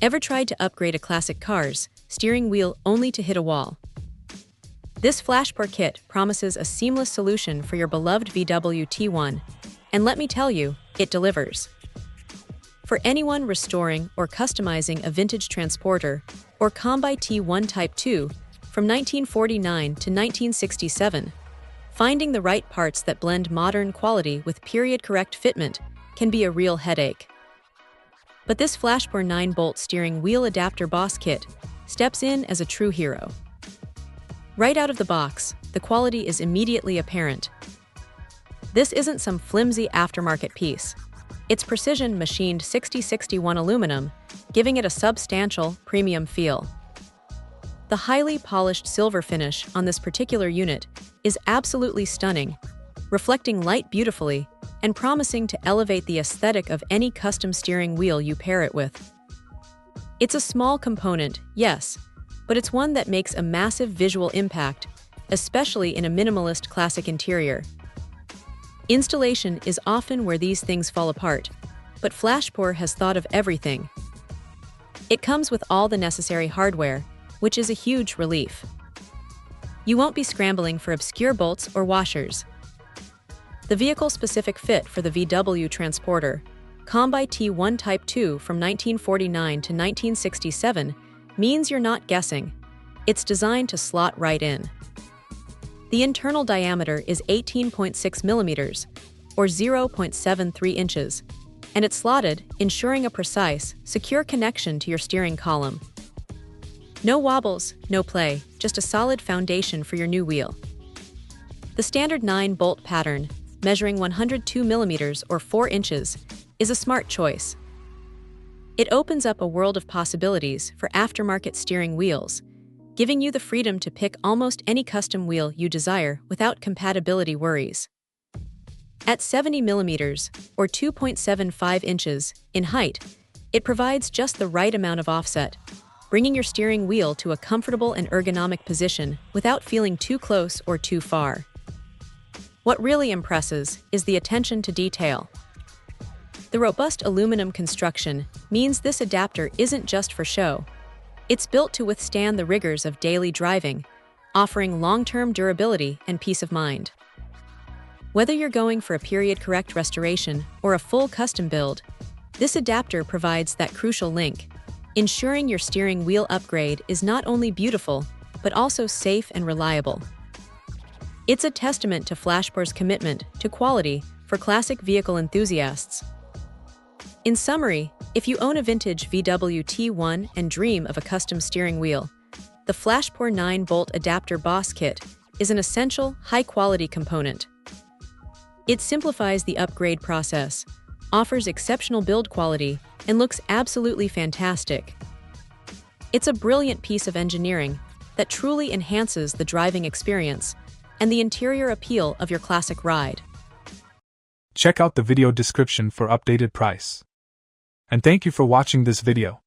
Ever tried to upgrade a classic car's steering wheel only to hit a wall? This Flashpower kit promises a seamless solution for your beloved VW T1, and let me tell you, it delivers. For anyone restoring or customizing a vintage transporter or Combi T1 Type 2 from 1949 to 1967, finding the right parts that blend modern quality with period-correct fitment can be a real headache. But this Flashpower 9-bolt steering wheel adapter boss kit steps in as a true hero. Right out of the box, the quality is immediately apparent. This isn't some flimsy aftermarket piece. It's precision machined 6061 aluminum, giving it a substantial, premium feel. The highly polished silver finish on this particular unit is absolutely stunning, reflecting light beautifully and promising to elevate the aesthetic of any custom steering wheel you pair it with. It's a small component, yes, but it's one that makes a massive visual impact, especially in a minimalist classic interior. Installation is often where these things fall apart, but Flashpower has thought of everything. It comes with all the necessary hardware, which is a huge relief. You won't be scrambling for obscure bolts or washers. The vehicle-specific fit for the VW Transporter, Combi T1 Type 2 from 1949 to 1967, means you're not guessing. It's designed to slot right in. The internal diameter is 18.6 millimeters, or 0.73 inches, and it's slotted, ensuring a precise, secure connection to your steering column. No wobbles, no play, just a solid foundation for your new wheel. The standard 9-bolt pattern, measuring 102 millimeters or 4 inches, is a smart choice. It opens up a world of possibilities for aftermarket steering wheels, giving you the freedom to pick almost any custom wheel you desire without compatibility worries. At 70 millimeters or 2.75 inches in height, it provides just the right amount of offset, bringing your steering wheel to a comfortable and ergonomic position without feeling too close or too far. What really impresses is the attention to detail. The robust aluminum construction means this adapter isn't just for show. It's built to withstand the rigors of daily driving, offering long-term durability and peace of mind. Whether you're going for a period-correct restoration or a full custom build, this adapter provides that crucial link, ensuring your steering wheel upgrade is not only beautiful, but also safe and reliable. It's a testament to Flashpower's commitment to quality for classic vehicle enthusiasts. In summary, if you own a vintage VW T1 and dream of a custom steering wheel, the Flashpower 9-bolt adapter boss kit is an essential, high-quality component. It simplifies the upgrade process, offers exceptional build quality, and looks absolutely fantastic. It's a brilliant piece of engineering that truly enhances the driving experience and the interior appeal of your classic ride. Check out the video description for updated price. And thank you for watching this video.